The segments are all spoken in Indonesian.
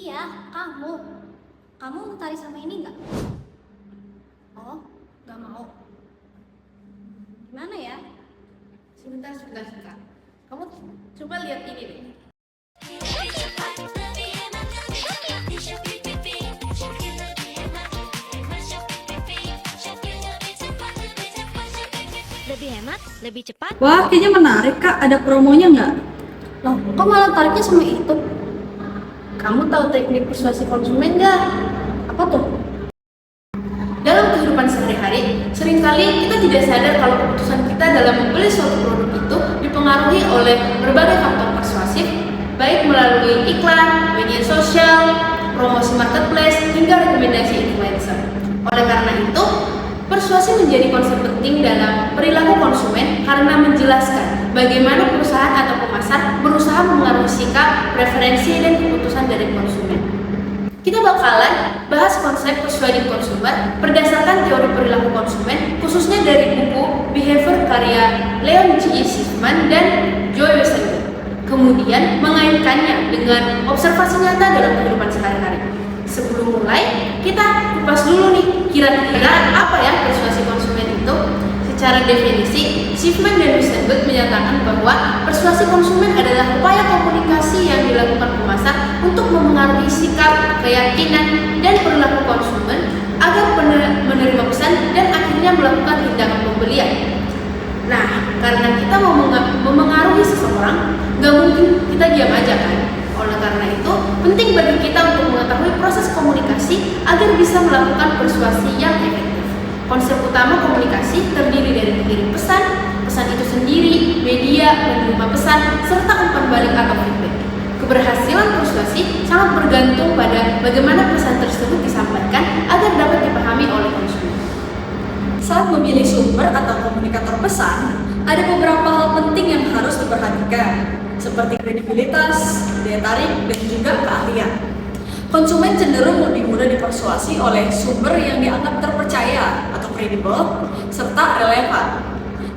Iya, kamu. Kamu tertarik sama ini nggak? Oh, nggak mau. Gimana ya? Sebentar. Kamu coba lihat ini deh. Lebih hemat, lebih cepat. Wah, kayaknya menarik Kak. Ada promonya nggak? Loh, kok malah tariknya sama itu? Kamu tahu teknik persuasi konsumen nggak? Apa tuh? Dalam kehidupan sehari-hari, seringkali kita tidak sadar kalau keputusan kita dalam membeli suatu produk itu dipengaruhi oleh berbagai faktor persuasif, baik melalui iklan, media sosial, promosi marketplace, hingga rekomendasi influencer. Oleh karena itu, persuasi menjadi konsep penting dalam perilaku konsumen karena menjelaskan bagaimana perusahaan atau pemasar berusaha mengaruhi sikap, preferensi, dan keputusan dari konsumen. Kita bakalan bahas konsep persuading consumer berdasarkan teori perilaku konsumen, khususnya dari buku Behavior karya Leon G. Schiffman dan Joy Westenberg. Kemudian mengaitkannya dengan observasi nyata dalam kehidupan sehari-hari. Sebelum mulai, kita kupas dulu nih, kira-kira apa ya persuasi konsumen itu? Secara definisi, Schiffman dan Westenberg menyatakan bahwa persuasi konsumen adalah upaya komunikasi yang dilakukan pemasar untuk memengaruhi sikap, keyakinan, dan perilaku konsumen agar menerima pesan dan akhirnya melakukan tindakan pembelian. Nah, karena kita mau memengaruhi seseorang, nggak mungkin kita diam aja kan? Oleh karena itu, penting bagi kita untuk mengetahui proses komunikasi agar bisa melakukan persuasi yang efektif. Konsep utama komunikasi terdiri dari pengirim pesan, pesan itu sendiri, media, penerima pesan, serta umpan balik atau feedback. Keberhasilan persuasi sangat bergantung pada bagaimana pesan tersebut disampaikan agar dapat dipahami oleh konsumen. Saat memilih sumber atau komunikator pesan, ada beberapa hal penting yang harus diperhatikan, seperti kredibilitas, daya tarik, dan juga keahlian. Konsumen cenderung lebih mudah dipersuasi oleh sumber yang dianggap terpercaya atau kredibel, serta relevan.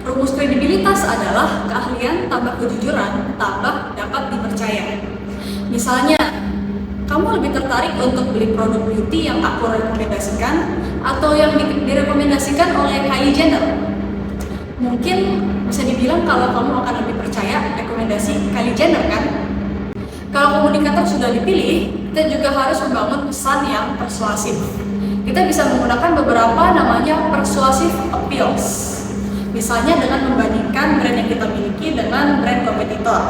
Rumus kredibilitas adalah keahlian tambah kejujuran tambah dapat dipercaya. Misalnya, kamu lebih tertarik untuk beli produk beauty yang aku rekomendasikan atau yang direkomendasikan oleh Kylie Jenner? Mungkin bisa dibilang kalau kamu akan lebih percaya rekomendasi Kylie Jenner kan? Kalau komunikator sudah dipilih, kita juga harus membangun pesan yang persuasif. Kita bisa menggunakan beberapa namanya persuasive appeals. Misalnya dengan membandingkan brand yang kita miliki dengan brand kompetitor.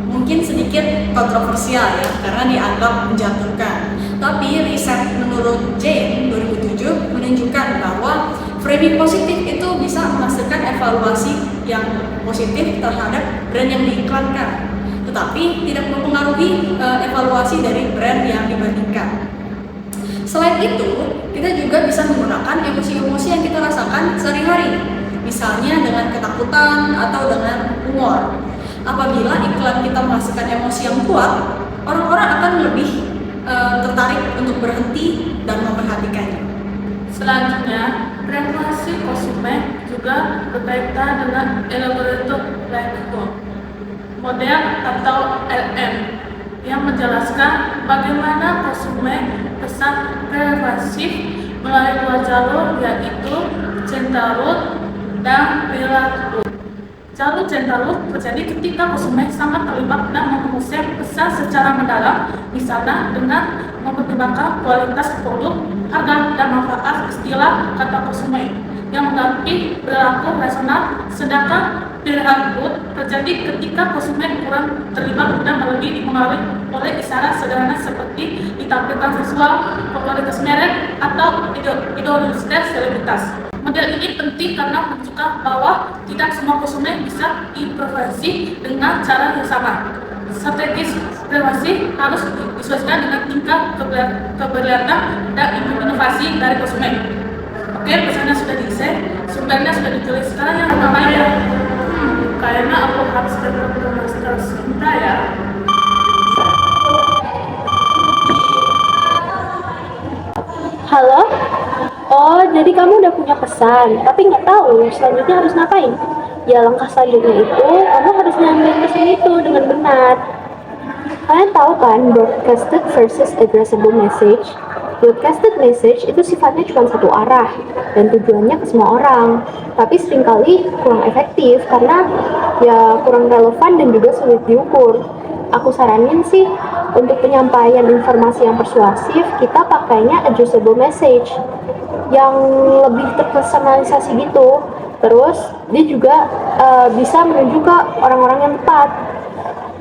Mungkin sedikit kontroversial ya, karena dianggap menjatuhkan. Tapi riset menurut Jane 2007 menunjukkan bahwa framing positif itu bisa menghasilkan evaluasi yang positif terhadap brand yang diiklankan, tetapi tidak mempengaruhi evaluasi dari brand yang dibandingkan. Selain itu, kita juga bisa menggunakan emosi-emosi yang kita rasakan sehari-hari, misalnya dengan ketakutan atau dengan humor. Apabila iklan kita menghasilkan emosi yang kuat, orang-orang akan lebih tertarik untuk berhenti dan memperhatikannya. Selanjutnya, relasi konsumen juga berkaitan dengan elaborated language model atau LM yang menjelaskan bagaimana konsumen pesan preventif melalui dua jalur, yaitu cinta root dan perilaku. Jalur cinta root terjadi ketika konsumen sangat terlibat dan mengkonsep pesan secara mendalam, misalnya dengan mempertimbangkan kualitas produk, harga, dan manfaat istilah kata konsumen yang mengganti perilaku rasional, sedangkan perilaku terjadi ketika konsumen kurang terlibat dan lebih dipengaruhi oleh isyarat sederhana seperti ditampilkan visual, popularitas merek, atau ideologi selebritas. Model ini penting karena menunjukkan bahwa tidak semua konsumen bisa diintervensi dengan cara yang sama. Strategis relasi harus disesuaikan dengan tingkat keberlanjutan dan inovasi dari konsumen. Oke, pesannya sudah diisi, sumbernya sudah ditulis. Sekarang yang pertama ya, kayaknya aku harus tetap bermasker sebentar ya. Halo? Oh, jadi kamu udah punya pesan, tapi nggak tahu selanjutnya harus ngapain? Ya, langkah selanjutnya itu, kamu harus ngambil pesan itu dengan benar. Kalian tahu kan broadcasted versus addressable message. Broadcasted message itu sifatnya cuma satu arah dan tujuannya ke semua orang, tapi seringkali kurang efektif karena ya kurang relevan dan juga sulit diukur. Aku saranin sih untuk penyampaian informasi yang persuasif kita pakainya addressable message yang lebih terpersonalisasi gitu. Terus dia juga bisa menuju ke orang-orang yang tepat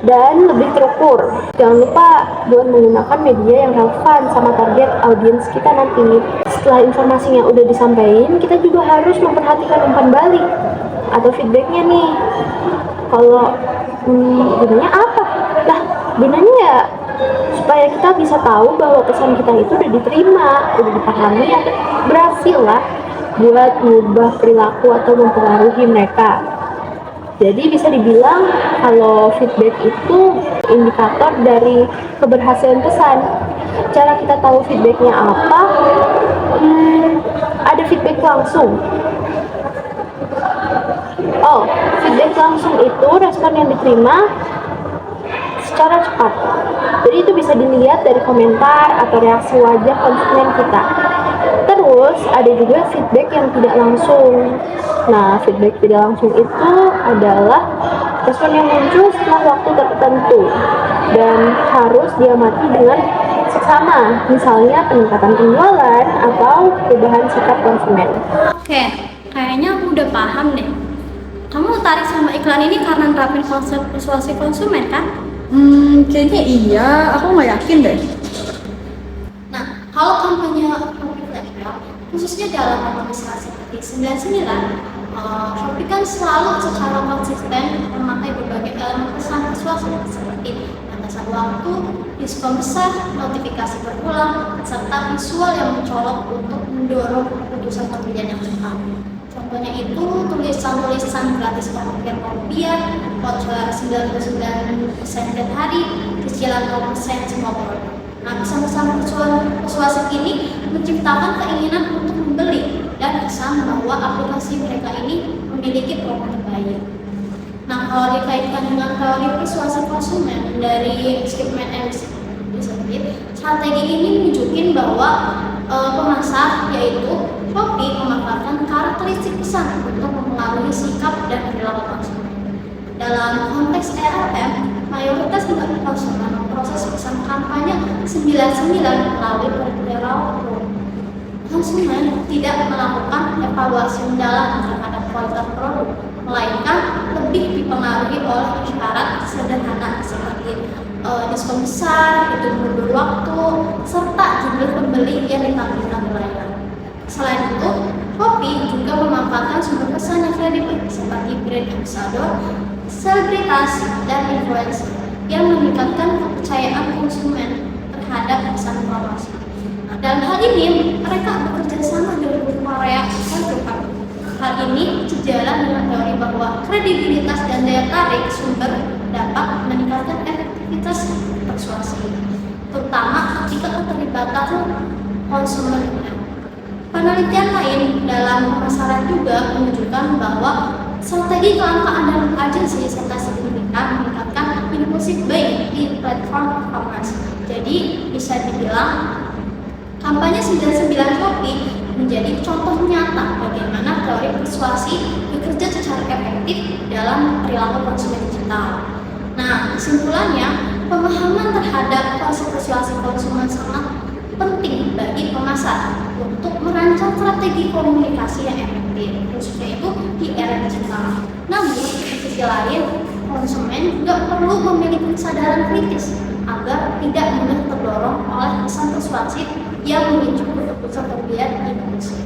dan lebih terukur. Jangan lupa buat menggunakan media yang relevan sama target audiens kita nanti. Setelah informasinya udah disampaikan, kita juga harus memperhatikan umpan balik atau feedbacknya nih. Kalau gunanya apa? Lah, gunanya ya supaya kita bisa tahu bahwa pesan kita itu udah diterima, udah dipahami, atau berhasil lah buat mengubah perilaku atau mempengaruhi mereka. Jadi bisa dibilang kalau feedback itu indikator dari keberhasilan pesan. Cara kita tahu feedbacknya apa? Ada feedback langsung. Feedback langsung itu respon yang diterima secara cepat. Jadi itu bisa dilihat dari komentar atau reaksi wajah konsumen kita. Terus ada juga feedback yang tidak langsung. Nah, feedback tidak langsung itu adalah respon yang muncul setelah waktu tertentu dan harus diamati dengan seksama, misalnya peningkatan penjualan atau perubahan sikap konsumen. Oke, kayaknya aku udah paham deh. Kamu tertarik sama iklan ini karena nerapin konsep persuasi konsumen kan? Kayaknya iya, aku nggak yakin deh. Nah, kalau kampanye khususnya dalam organisasi seperti 99, Shopee kan selalu secara konsisten memakai berbagai elemen pesan persuasi seperti batasan waktu, diskon besar, notifikasi berulang, serta visual yang mencolok untuk mendorong keputusan pembelian yang cepat. Contohnya itu tulisan-tulisan gratis pembelian rupiah, voucher 99% setiap hari, cicilan 0% semua produk. Nah, pesan-pesan persuasif ini menciptakan keinginan untuk membeli dan kesan bahwa aplikasi mereka ini memiliki promo terbaik. Nah, kalau dikaitkan dengan teori persuasi konsumen dari Skipman and Smith, strategi ini menunjukkan bahwa pemasar yaitu Shopee memanfaatkan karakteristik pesan untuk mempengaruhi sikap dan perilaku konsumen. Dalam konteks ELM, mayoritas konsumen memproses pesan kampanye 99 melalui perilaku. Konsumen tidak melakukan evaluasi mendalam terhadap kualitas produk, melainkan lebih dipengaruhi oleh syarat sederhana seperti diskon besar, hitung mundur waktu, serta jumlah pembeli yang ditampilkan di layar. Selain itu, Shopee juga memanfaatkan sumber pesan yang kredibel seperti brand ambassador, selebritas, dan influencer yang meningkatkan kepercayaan konsumen terhadap pesan promosi. Nah, dalam hal ini, mereka bekerja sama dengan Korea Selatan. Hal ini sejalan dengan teori bahwa kredibilitas dan daya tarik sumber dapat meningkatkan efektivitas persuasi, terutama ketika keterlibatan konsumen. Penelitian lain dalam pemasaran juga menunjukkan bahwa strategi kelangkaan dan agensi serta signifikan meningkatkan impulsif buying di platform e-commerce. Jadi bisa dibilang kampanye 99 Shopee menjadi contoh nyata bagaimana teori persuasi bekerja secara efektif dalam perilaku konsumen digital. Nah, kesimpulannya, pemahaman terhadap konsep persuasi konsumen sangat penting bagi pemasar untuk merancang strategi komunikasi yang efektif, khususnya itu di era digital. Namun, di sisi lain, konsumen juga perlu memiliki kesadaran kritis agar tidak mudah terdorong oleh pesan persuasif yang memicu keputusan pembelian impulsif.